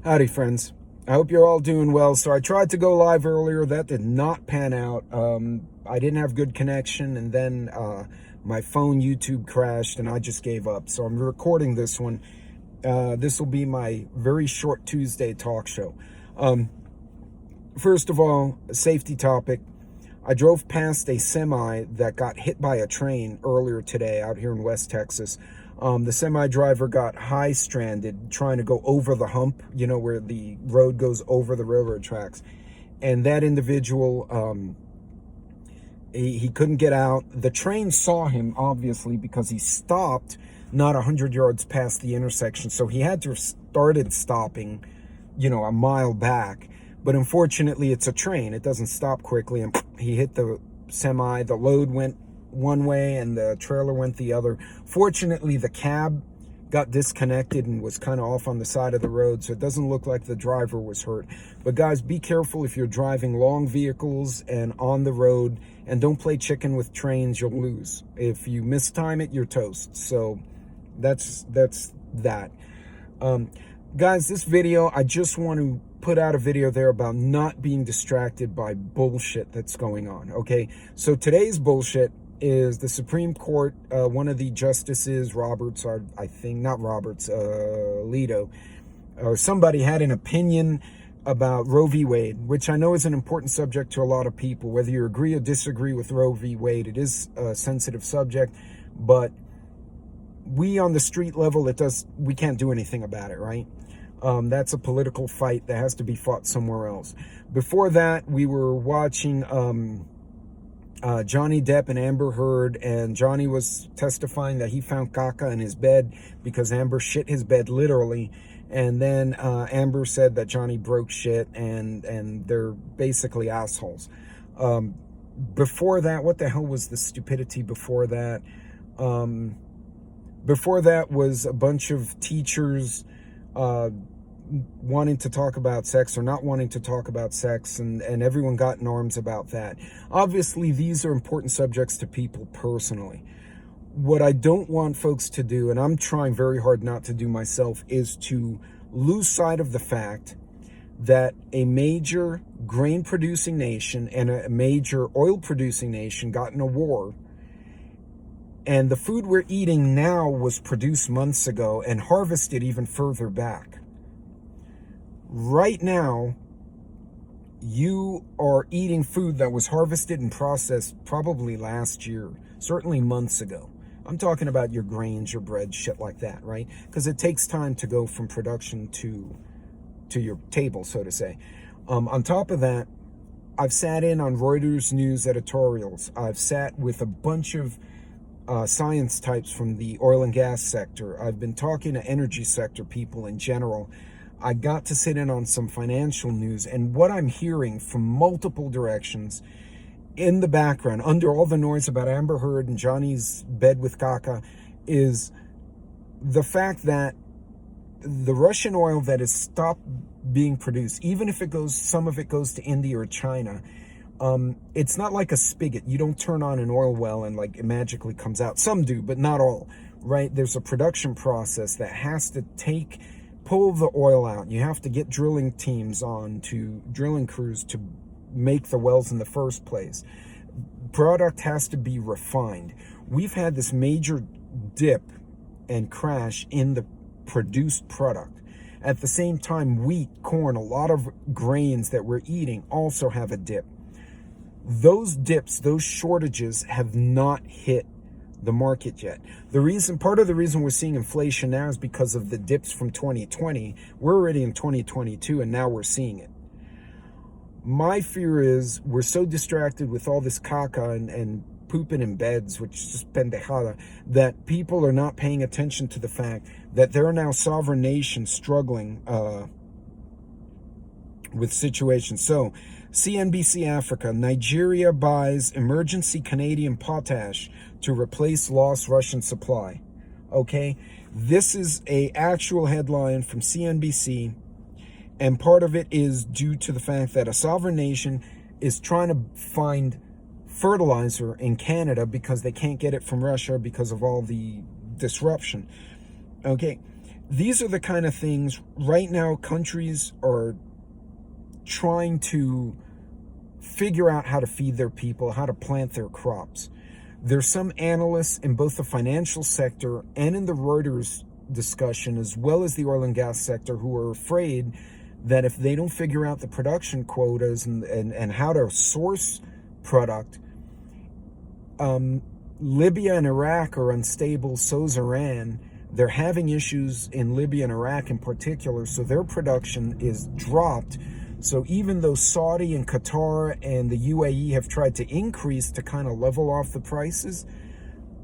Howdy, friends. I hope you're all doing well. So I tried to go live earlier. That did not pan out. I didn't have good connection, and then my phone YouTube crashed, and I just gave up. So I'm recording this one. This will be my very short Tuesday talk show. First of all, a safety topic. I drove past a semi that got hit by a train earlier today out here in West Texas. The semi driver got high stranded trying to go over the hump, you know, where the road goes over the railroad tracks. And that individual, he couldn't get out. The train saw him, obviously, because he stopped not 100 yards past the intersection. So he had to have started stopping, you know, a mile back. But unfortunately, it's a train. It doesn't stop quickly. And he hit the semi. The load went one way and the trailer went the other. Fortunately, the cab got disconnected and was kind of off on the side of the road, so it doesn't look like the driver was hurt. But guys, be careful if you're driving long vehicles and on the road, and don't play chicken with trains. You'll lose. If you mistime it, you're toast. So that's that. Guys, this video, I just want to put out a video there about not being distracted by bullshit that's going on, okay? So today's bullshit is the Supreme Court, one of the justices, Roberts, or I think, not Roberts, Alito, or somebody had an opinion about Roe v. Wade, which I know is an important subject to a lot of people. Whether you agree or disagree with Roe v. Wade, it is a sensitive subject, but we on the street level, we can't do anything about it, right? That's a political fight that has to be fought somewhere else. Before that, we were watching Johnny Depp and Amber Heard, and Johnny was testifying that he found caca in his bed because Amber shit his bed literally. And then Amber said that Johnny broke shit, and they're basically assholes. Before that, what the hell was the stupidity before that? Before that was a bunch of teachers wanting to talk about sex or not wanting to talk about sex, and everyone got in arms about that. Obviously, these are important subjects to people personally. What I don't want folks to do, and I'm trying very hard not to do myself, is to lose sight of the fact that a major grain-producing nation and a major oil-producing nation got in a war, and the food we're eating now was produced months ago and harvested even further back. Right now, you are eating food that was harvested and processed probably last year, certainly months ago. I'm talking about your grains, your bread, shit like that, right? Because it takes time to go from production to your table, so to say. On top of that, I've sat in on Reuters News editorials. I've sat with a bunch of science types from the oil and gas sector. I've been talking to energy sector people in general. I got to sit in on some financial news, and what I'm hearing from multiple directions in the background, under all the noise about Amber Heard and Johnny's bed with caca, is the fact that the Russian oil that has stopped being produced, even if some of it goes to India or China, it's not like a spigot. You don't turn on an oil well and like it magically comes out. Some do, but not all, right? There's a production process that has to pull the oil out. You have to get drilling crews to make the wells in the first place. Product has to be refined. We've had this major dip and crash in the produced product. At the same time, wheat, corn, a lot of grains that we're eating also have a dip. Those dips, those shortages have not hit the market yet. Part of the reason we're seeing inflation now is because of the dips from 2020. We're already in 2022 and now we're seeing it. My fear is we're so distracted with all this caca and pooping in beds, which is just pendejada, that people are not paying attention to the fact that there are now sovereign nations struggling with situations. So, CNBC Africa, Nigeria buys emergency Canadian potash to replace lost Russian supply. Okay, this is a actual headline from CNBC, and part of it is due to the fact that a sovereign nation is trying to find fertilizer in Canada because they can't get it from Russia because of all the disruption. Okay, These are the kind of things right now countries are trying to figure out how to feed their people, how to plant their crops. There's some analysts in both the financial sector and in the Reuters discussion, as well as the oil and gas sector, who are afraid that if they don't figure out the production quotas and how to source product, Libya and Iraq are unstable, so's Iran. They're having issues in Libya and Iraq in particular, so their production is dropped. So even though Saudi and Qatar and the UAE have tried to increase to kind of level off the prices,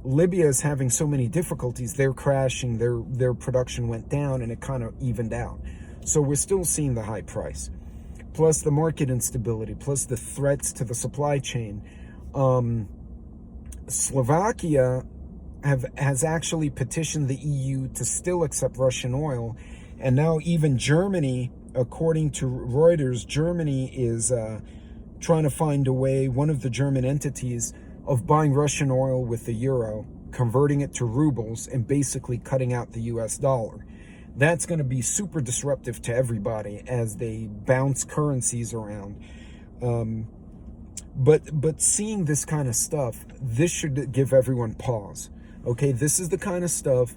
Libya is having so many difficulties. They're crashing, their production went down, and it kind of evened out. So we're still seeing the high price, plus the market instability, plus the threats to the supply chain. Slovakia has actually petitioned the EU to still accept Russian oil, and now even Germany, according to Reuters, Germany is trying to find a way, one of the German entities, of buying Russian oil with the euro, converting it to rubles, and basically cutting out the US dollar. That's going to be super disruptive to everybody as they bounce currencies around. But seeing this kind of stuff, this should give everyone pause. Okay, this is the kind of stuff,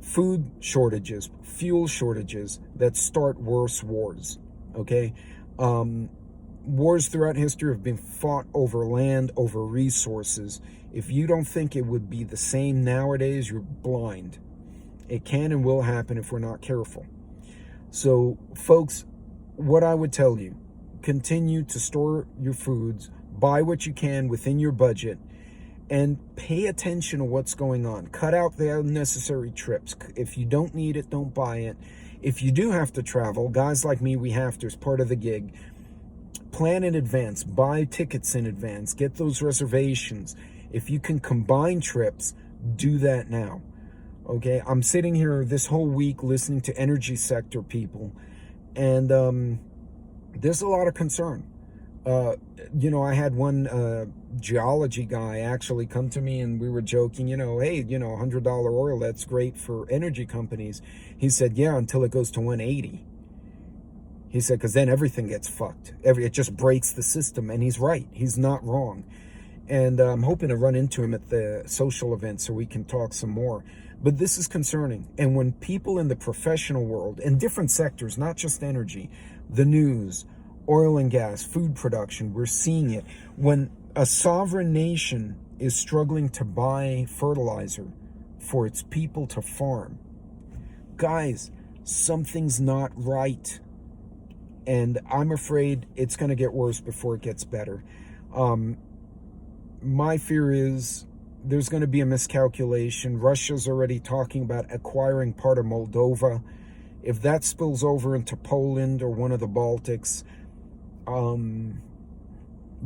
food shortages, fuel shortages, that start worse wars. Okay, wars throughout history have been fought over land, over resources. If you don't think it would be the same nowadays, you're blind. It can and will happen if we're not careful. So, folks, what I would tell you, continue to store your foods, buy what you can within your budget, and pay attention to what's going on. Cut out the unnecessary trips. If you don't need it, don't buy it. If you do have to travel, guys like me, we have to, as part of the gig, plan in advance, buy tickets in advance, get those reservations. If you can combine trips, do that now. Okay, I'm sitting here this whole week listening to energy sector people, and there's a lot of concern. I had one geology guy actually come to me, and we were joking, hey, $100 oil, that's great for energy companies. He said, yeah, until it goes to 180. He said, because then everything gets fucked. It just breaks the system. And he's right. He's not wrong. And I'm hoping to run into him at the social event so we can talk some more. But this is concerning. And when people in the professional world, in different sectors, not just energy, the news, oil and gas, food production, we're seeing it. When a sovereign nation is struggling to buy fertilizer for its people to farm, guys, something's not right. And I'm afraid it's going to get worse before it gets better. My fear is there's going to be a miscalculation. Russia's already talking about acquiring part of Moldova. If that spills over into Poland or one of the Baltics,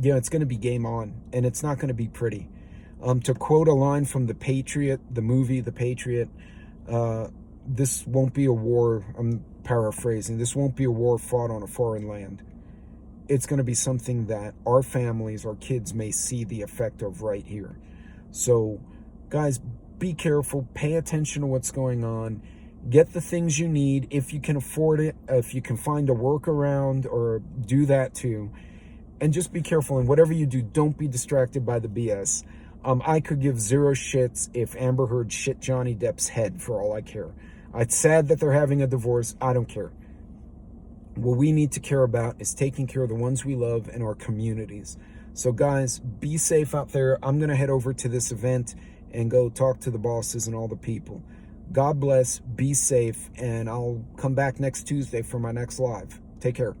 it's going to be game on, and it's not going to be pretty. To quote a line from The Patriot, the movie The Patriot, this won't be a war, I'm paraphrasing, this won't be a war fought on a foreign land. It's going to be something that our families, our kids may see the effect of right here. So, guys, be careful, pay attention to what's going on, get the things you need if you can afford it, if you can find a workaround, or do that too. And just be careful, and whatever you do, don't be distracted by the BS. I could give zero shits if Amber Heard shit Johnny Depp's head for all I care. It's sad that they're having a divorce. I don't care. What we need to care about is taking care of the ones we love and our communities. So guys, be safe out there. I'm going to head over to this event and go talk to the bosses and all the people. God bless, be safe, and I'll come back next Tuesday for my next live. Take care.